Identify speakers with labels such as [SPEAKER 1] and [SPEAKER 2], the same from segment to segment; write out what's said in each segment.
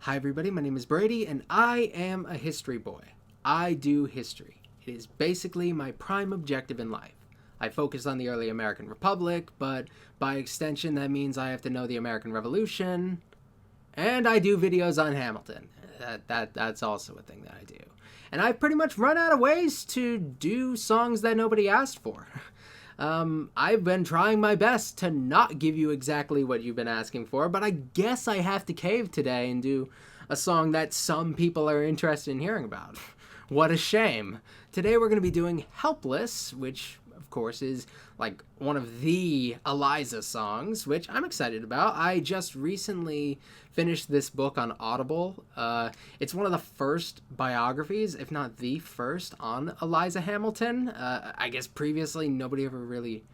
[SPEAKER 1] Hi everybody, my name is Brady and I am a history boy. I do history. It is basically my prime objective in life. I focus on the early American Republic, but by extension that means I have to know the American Revolution, and I do videos on Hamilton. That's also a thing that I do. And I've pretty much run out of ways to do songs that nobody asked for. I've been trying my best to not give you exactly what you've been asking for, but I guess I have to cave today and do a song that some people are interested in hearing about. What a shame. Today we're going to be doing Helpless, which of course is like one of the Eliza songs, which I'm excited about. I just recently finished this book on Audible. It's one of the first biographies, if not the first, on Eliza Hamilton. I guess previously nobody ever really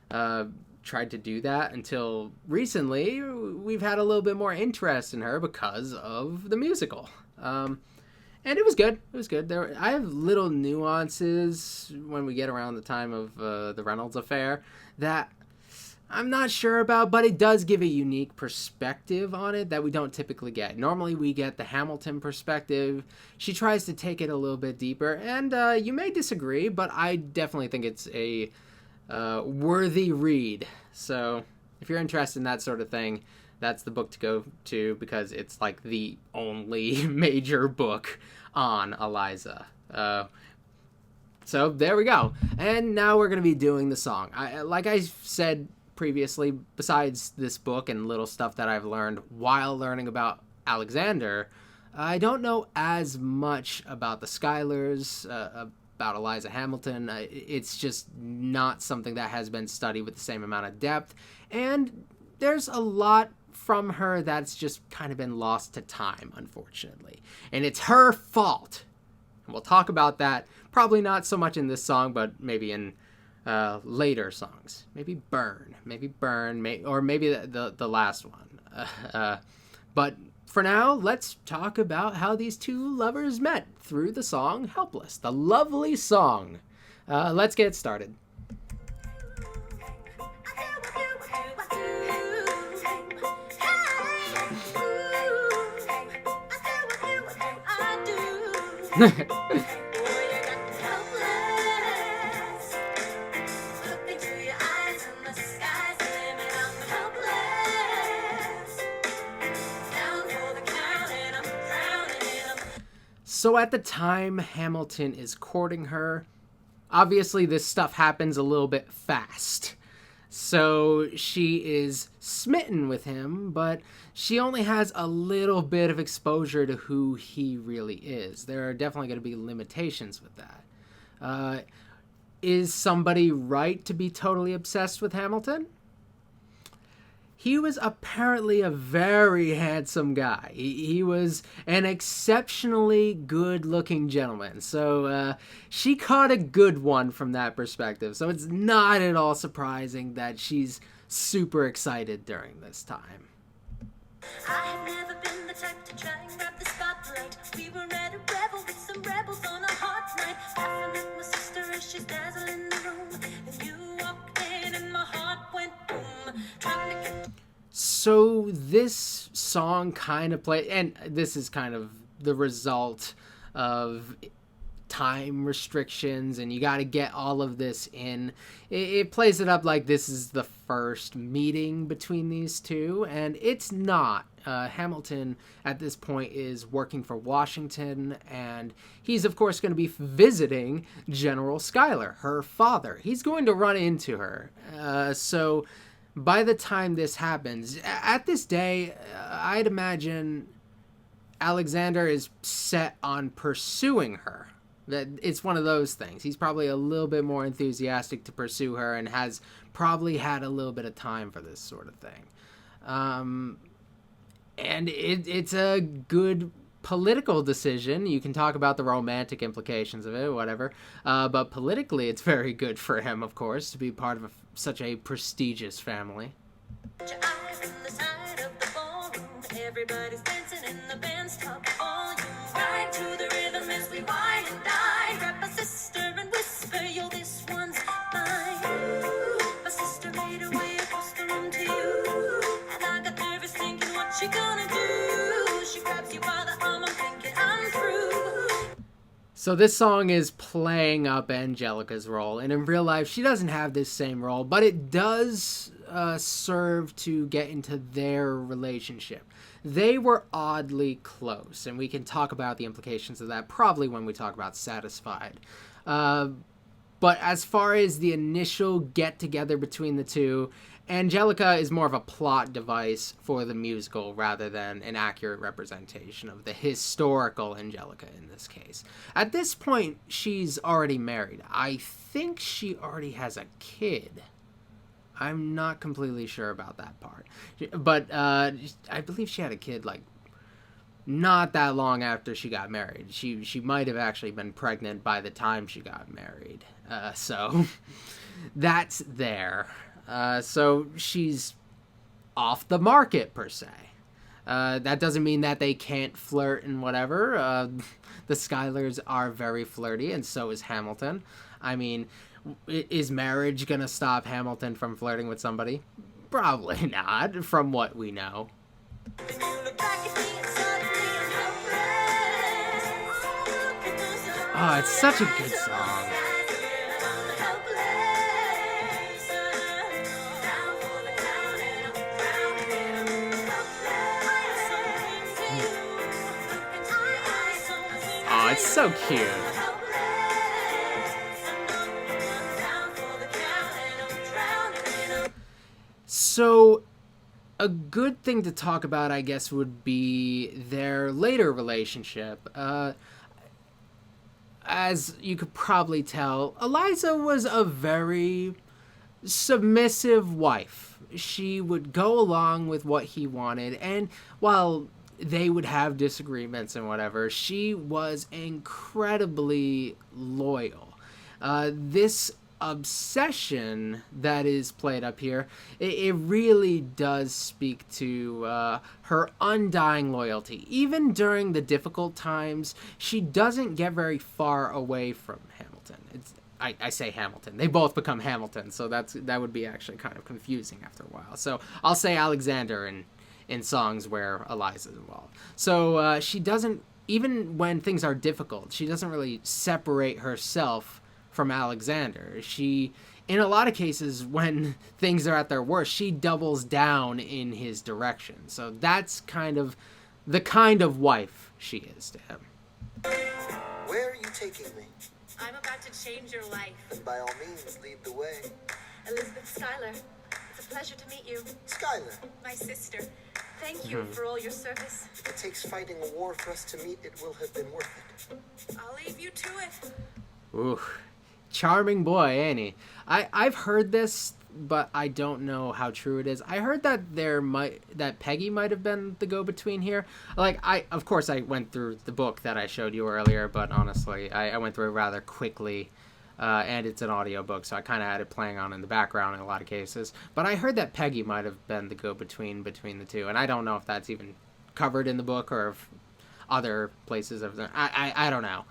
[SPEAKER 1] tried to do that until recently. We've had a little bit more interest in her because of the musical. And it was good. It was good. I have little nuances when we get around the time of the Reynolds affair that I'm not sure about, but it does give a unique perspective on it that we don't typically get. Normally we get the Hamilton perspective. She tries to take it a little bit deeper, and you may disagree, but I definitely think it's a worthy read. So if you're interested in that sort of thing, that's the book to go to because it's like the only major book on Eliza. So there we go. And now we're going to be doing the song. Like I said previously, besides this book and little stuff that I've learned while learning about Alexander, I don't know as much about the Schuylers, about Eliza Hamilton. It's just not something that has been studied with the same amount of depth. And there's a lot from her that's just kind of been lost to time, unfortunately. And it's her fault. And we'll talk about that, probably not so much in this song, but maybe in later songs. Maybe Burn, or maybe the last one. But for now, let's talk about how these two lovers met through the song Helpless, the lovely song. Let's get started. So at the time Hamilton is courting her, obviously this stuff happens a little bit fast. So she is smitten with him, but she only has a little bit of exposure to who he really is. There are definitely going to be limitations with that. Is somebody right to be totally obsessed with Hamilton? He was apparently a very handsome guy. He was an exceptionally good-looking gentleman. So she caught a good one from that perspective. So it's not at all surprising that she's super excited during this time.
[SPEAKER 2] I have never been the type to try and grab the spotlight. We were at a revel with some rebels on a hot night. Laughing at my sister as she's dazzling the room. And you walked in and my heart went boom. Trying to get...
[SPEAKER 1] So this song kind of plays, and this is kind of the result of time restrictions, and you got to get all of this in. It plays it up like this is the first meeting between these two, and it's not. Hamilton at this point is working for Washington, and he's of course going to be visiting General Schuyler, her father. He's going to run into her. So by the time this happens, at this day, I'd imagine Alexander is set on pursuing her. That it's one of those things. He's probably a little bit more enthusiastic to pursue her and has probably had a little bit of time for this sort of thing. And it's a good political decision. You can talk about the romantic implications of it, whatever. But politically, it's very good for him, of course, to be part of such a prestigious family.
[SPEAKER 2] Your eyes on the side of the ballroom. Everybody's dancing in the band's top volume. Right to the rhythm as we wine and dine. Grab my sister and whisper, yo, this one's mine. My sister made her way across the room to you. And I got nervous thinking what she gonna do. She grabs you
[SPEAKER 1] So this song is playing up Angelica's role, and in real life, she doesn't have this same role, but it does serve to get into their relationship. They were oddly close, and we can talk about the implications of that probably when we talk about Satisfied. But as far as the initial get-together between the two, Angelica is more of a plot device for the musical rather than an accurate representation of the historical Angelica in this case. At this point, she's already married. I think she already has a kid. I'm not completely sure about that part. But I believe she had a kid, like, not that long after she got married. She might have actually been pregnant by the time she got married. So that's there. So she's off the market, per se. That doesn't mean that they can't flirt and whatever. The Schuyler's are very flirty, and so is Hamilton. I mean, is marriage gonna stop Hamilton from flirting with somebody? Probably not, from what we know. Oh, it's such a good song. Oh, it's so cute. So, a good thing to talk about, I guess, would be their later relationship. As you could probably tell, Eliza was a very submissive wife. She would go along with what he wanted, and while they would have disagreements and whatever, she was incredibly loyal. This obsession that is played up here, it really does speak to her undying loyalty. Even during the difficult times, she doesn't get very far away from Hamilton. I say Hamilton. They both become Hamilton, so that would be actually kind of confusing after a while. So I'll say Alexander in songs where Eliza's involved. So she doesn't, even when things are difficult, she doesn't really separate herself from Alexander. She, in a lot of cases, when things are at their worst, she doubles down in his direction. So that's kind of the kind of wife she is to him.
[SPEAKER 3] Where are you taking me?
[SPEAKER 2] I'm about to change your life.
[SPEAKER 3] Then by all means, lead the way.
[SPEAKER 2] Elizabeth Schuyler, it's a pleasure to meet you.
[SPEAKER 3] Schuyler,
[SPEAKER 2] My sister. Thank you for all your service.
[SPEAKER 3] if it takes fighting a war for us to meet, it will have been worth it.
[SPEAKER 2] I'll leave you to it.
[SPEAKER 1] Ooh, charming boy, ain't he? I've heard this, but I don't know how true it is. I heard that that Peggy might have been the go-between here. Like, of course I went through the book that I showed you earlier, but honestly, I went through it rather quickly. And it's an audiobook, so I kind of had it playing on in the background in a lot of cases. But I heard that Peggy might have been the go-between between the two, and I don't know if that's even covered in the book or if other places have. I don't know.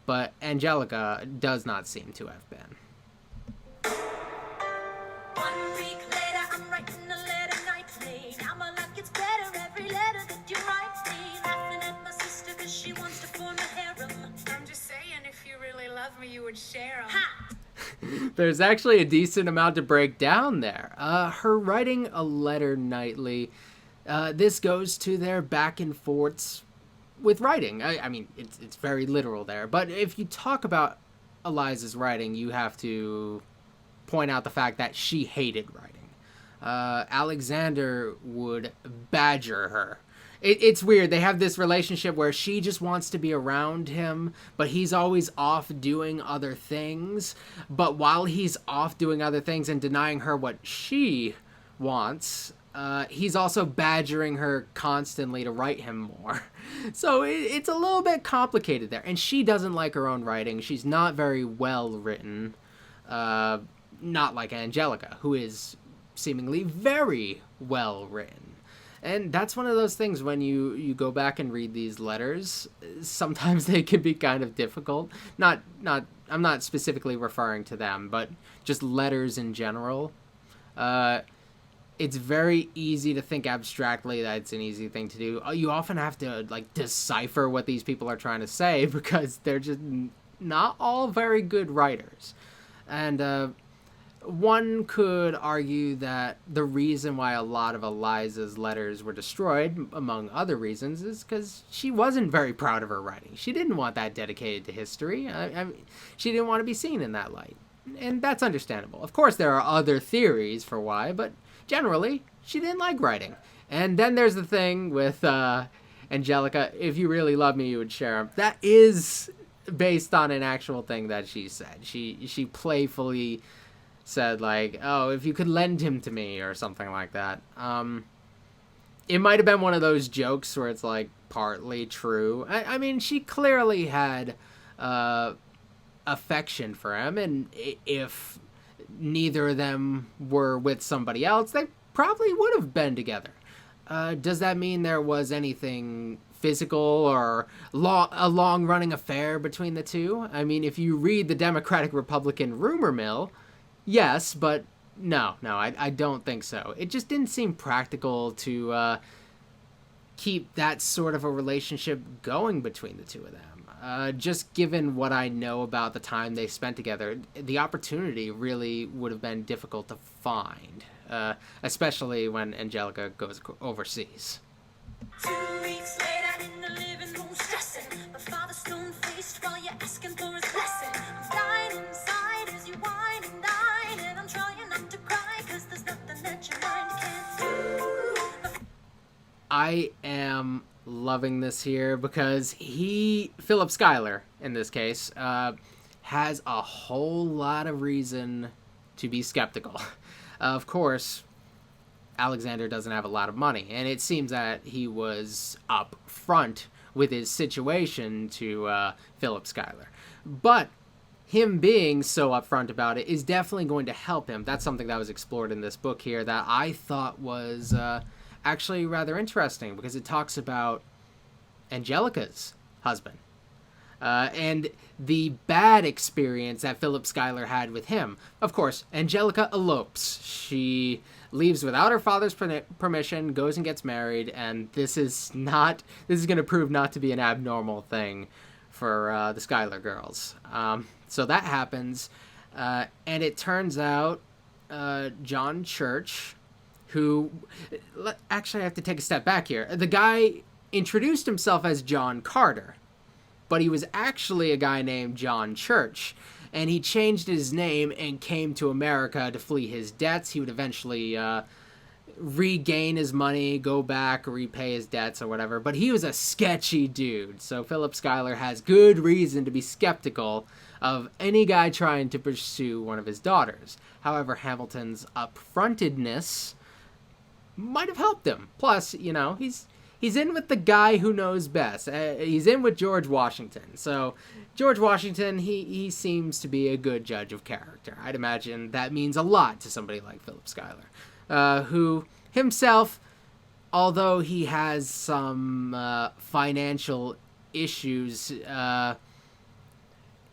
[SPEAKER 1] But Angelica does not seem to have been.
[SPEAKER 2] 1 week later, I'm writing a letter nightly. Now my life gets better every letter that you write me. Laughing at my sister 'cause she wants to form a harem. I'm just saying, if you really love me, you would share 'em. Ha!
[SPEAKER 1] There's actually a decent amount to break down there. Her writing a letter nightly. This goes to their back and forths with writing. I mean, it's very literal there. But if you talk about Eliza's writing, you have to point out the fact that she hated writing. Alexander would badger her. It's weird. They have this relationship where she just wants to be around him, but he's always off doing other things. But while he's off doing other things and denying her what she wants, he's also badgering her constantly to write him more. So it's a little bit complicated there. And she doesn't like her own writing. She's not very well written. Not like Angelica, who is seemingly very well written. And that's one of those things when you go back and read these letters, sometimes they can be kind of difficult. I'm not specifically referring to them, but just letters in general. it's very easy to think abstractly that it's an easy thing to do. You often have to like decipher what these people are trying to say because they're just not all very good writers. And one could argue that the reason why a lot of Eliza's letters were destroyed, among other reasons, is because she wasn't very proud of her writing. She didn't want that dedicated to history. I mean, she didn't want to be seen in that light. And that's understandable. Of course, there are other theories for why, but generally, she didn't like writing. And then there's the thing with Angelica, if you really love me, you would share them. That is based on an actual thing that she said. She playfully said, like, oh, if you could lend him to me, or something like that. It might have been one of those jokes where it's, like, partly true. I mean, she clearly had affection for him, and if neither of them were with somebody else, they probably would have been together. Does that mean there was anything physical or a long-running affair between the two? I mean, if you read the Democratic-Republican rumor mill, yes, but no, I don't think so. It just didn't seem practical to keep that sort of a relationship going between the two of them. Just given what I know about the time they spent together, the opportunity really would have been difficult to find, especially when Angelica goes overseas.
[SPEAKER 2] 2 weeks later in the living room stressing, my father stone-faced while you're asking for his blessing. I'm dying inside as you whine and dine, and I'm trying not to cry, cause there's nothing that your mind can't do.
[SPEAKER 1] I am loving this here because Philip Schuyler, in this case, has a whole lot of reason to be skeptical. Of course, Alexander doesn't have a lot of money, and it seems that he was up front with his situation to Philip Schuyler. But him being so upfront about it is definitely going to help him. That's something that was explored in this book here that I thought was actually rather interesting, because it talks about Angelica's husband and the bad experience that Philip Schuyler had with him. Of course, Angelica elopes. She leaves without her father's permission, goes and gets married, and this is going to prove not to be an abnormal thing for the Schuyler girls. So that happens, and it turns out John Church, who, actually I have to take a step back here. The guy introduced himself as John Carter, but he was actually a guy named John Church, and he changed his name and came to America to flee his debts. He would eventually regain his money, go back, repay his debts or whatever, but he was a sketchy dude, so Philip Schuyler has good reason to be skeptical of any guy trying to pursue one of his daughters. However, Hamilton's upfrontedness might have helped him. Plus, you know, he's in with the guy who knows best. He's in with George Washington. So George Washington, he seems to be a good judge of character. I'd imagine that means a lot to somebody like Philip Schuyler, who himself, although he has some financial issues,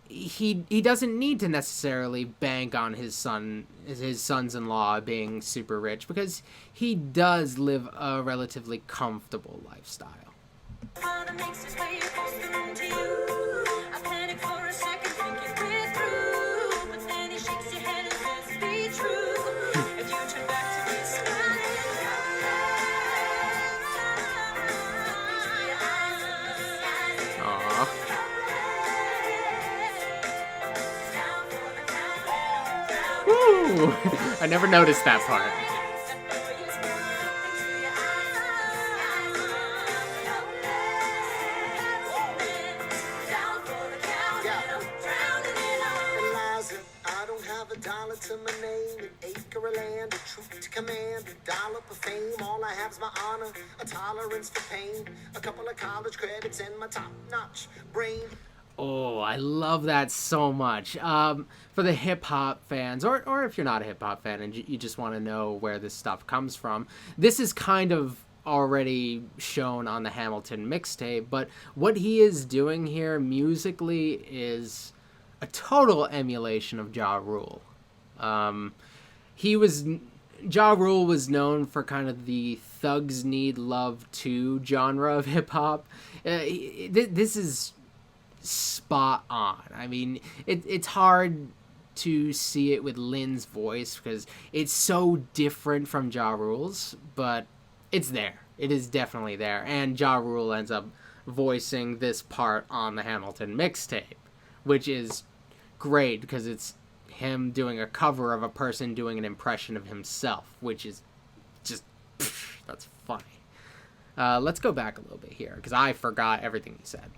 [SPEAKER 1] he doesn't need to necessarily bank on his sons-in-law being super rich, because he does live a relatively comfortable lifestyle.
[SPEAKER 2] Father makes his way across the room to you. I panic for a second, thinking we're through, but then he shakes your hand and says, "Be true." If you turn back to me, smiling,
[SPEAKER 1] Aww. Woo! I never noticed that part.
[SPEAKER 3] Eliza, I don't have a dollar to my name, an acre of land, a troop to command, a dollop of fame. All I have's my honor, a tolerance for pain, a couple of college credits, and my top-notch brain.
[SPEAKER 1] Oh, I love that so much. For the hip-hop fans, or if you're not a hip-hop fan and you just want to know where this stuff comes from, this is kind of already shown on the Hamilton mixtape, but what he is doing here musically is a total emulation of Ja Rule. He was Ja Rule was known for kind of the thugs need love too genre of hip hop. This is spot on. I mean, it's hard to see it with Lin's voice because it's so different from Ja Rule's, but it's there. It is definitely there. And Ja Rule ends up voicing this part on the Hamilton mixtape, which is great because it's him doing a cover of a person doing an impression of himself, which is just, that's funny. Let's go back a little bit here because I forgot everything he said.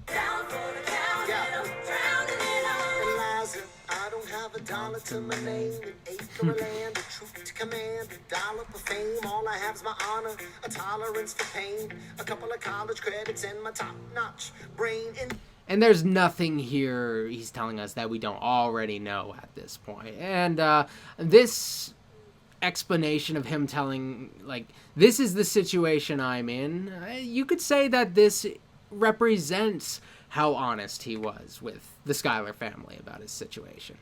[SPEAKER 2] Down for the count, and I'm drowning it all.
[SPEAKER 3] Eliza, I don't have a dollar to my name, an acre of land, a truth to command, a dollar for fame. All I have's my honor, a tolerance for pain, a couple of college credits, and my top-notch brain.
[SPEAKER 1] And there's nothing here he's telling us that we don't already know at this point. And this explanation of him telling, like, this is the situation I'm in, you could say that this represents how honest he was with the Schuyler family about his situation.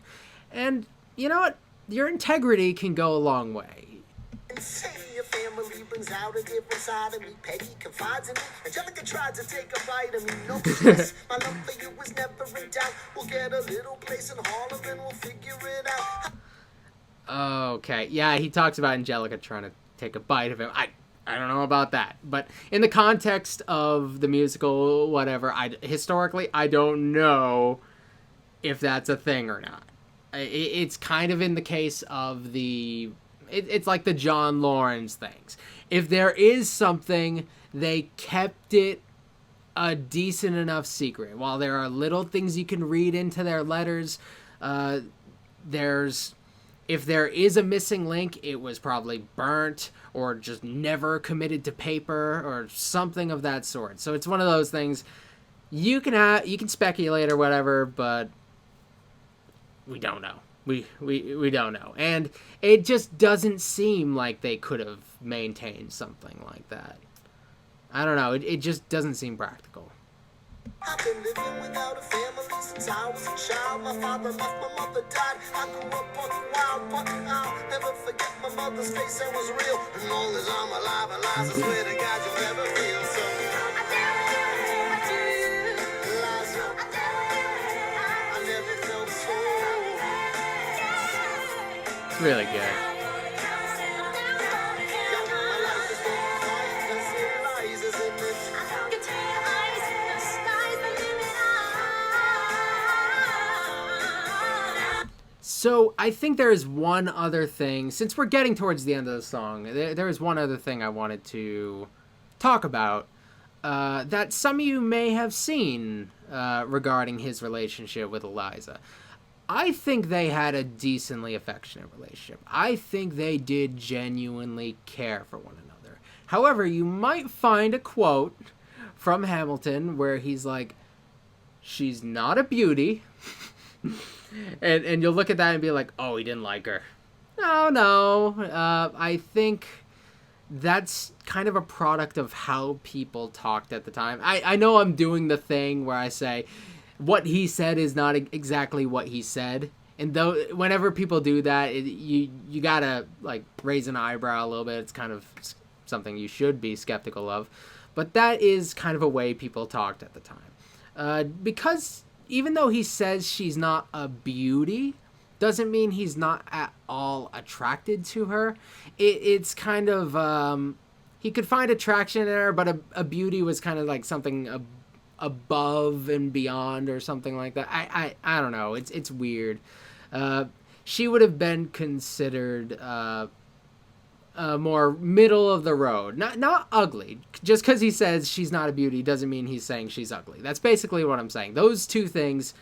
[SPEAKER 1] And you know what? Your integrity can go a long way.
[SPEAKER 3] Say your family brings out a different side of me. Peggy confides in me. Angelica tried to take a bite of me. No stress. My love for you was never in doubt. We'll get a little place in Harlem and we'll figure it out.
[SPEAKER 1] Okay, yeah, he talks about Angelica trying to take a bite of him. I don't know about that, but in the context of the musical, whatever, historically, I don't know if that's a thing or not. It's kind of in the case of the... It's like the John Lawrence things. If there is something, they kept it a decent enough secret. While there are little things you can read into their letters, if there is a missing link, it was probably burnt or just never committed to paper or something of that sort. So it's one of those things you can speculate or whatever, but we don't know. We don't know. And it just doesn't seem like they could have maintained something like that. I don't know. It just doesn't seem practical.
[SPEAKER 3] I've been living without a family since I was a child. My father left, my mother died. I grew up on the wild, but I'll never forget my mother's face. That was real. As long as I'm alive, I swear to God you'll never feel so. Eliza, I never felt so.
[SPEAKER 1] It's really good. So I think there is one other thing, since we're getting towards the end of the song, there is one other thing I wanted to talk about that some of you may have seen regarding his relationship with Eliza. I think they had a decently affectionate relationship. I think they did genuinely care for one another. However, you might find a quote from Hamilton where he's like, "She's not a beauty." And you'll look at that and be like, oh, he didn't like her. No. I think that's kind of a product of how people talked at the time. I know I'm doing the thing where I say what he said is not exactly what he said. And though whenever people do that, you gotta like raise an eyebrow a little bit. It's kind of something you should be skeptical of. But that is kind of a way people talked at the time. Because even though he says she's not a beauty, doesn't mean he's not at all attracted to her. It's kind of, he could find attraction in her, but a beauty was kind of like something above and beyond or something like that. I don't know. It's weird. She would have been considered more middle of the road. Not ugly. Just because he says she's not a beauty doesn't mean he's saying she's ugly. That's basically what I'm saying. Those two things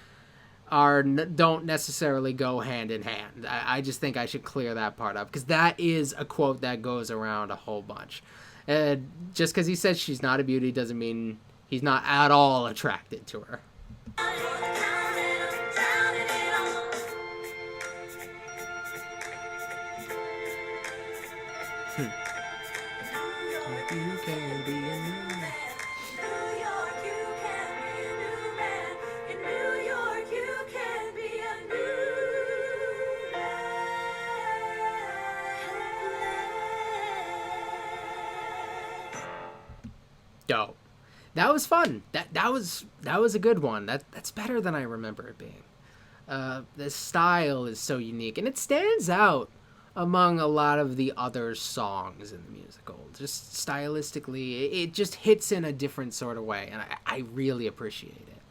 [SPEAKER 1] don't necessarily go hand in hand. I just think I should clear that part up because that is a quote that goes around a whole bunch. Just because he says she's not a beauty doesn't mean he's not at all attracted to her. You can be a new man.
[SPEAKER 2] New York, you can be a new man. In New York, you can be a new man.
[SPEAKER 1] that was fun. That was a good one. That's better than I remember it being. The style is so unique, and it stands out among a lot of the other songs in the musical. Just stylistically, it just hits in a different sort of way, and I really appreciate it.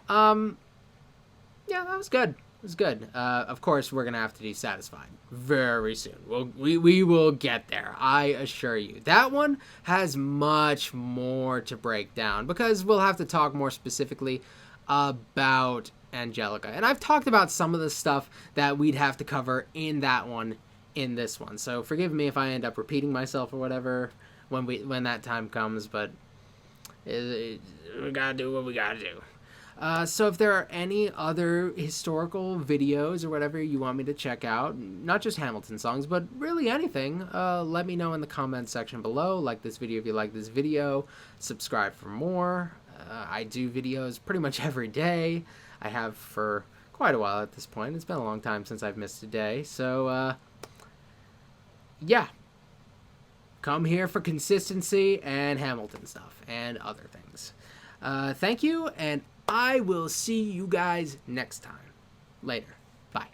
[SPEAKER 1] Yeah, that was good. It was good. Of course, we're gonna have to do Satisfied very soon. We will get there. I assure you. That one has much more to break down because we'll have to talk more specifically about Angelica. And I've talked about some of the stuff that we'd have to cover in that one in this one. So forgive me if I end up repeating myself or whatever when that time comes, but we gotta do what we gotta do. So if there are any other historical videos or whatever you want me to check out, not just Hamilton songs, but really anything, let me know in the comments section below. Like this video if you like this video. Subscribe for more. I do videos pretty much every day. I have for quite a while at this point. It's been a long time since I've missed a day. So, yeah. Come here for consistency and Hamilton stuff and other things. Thank you, and I will see you guys next time. Later. Bye.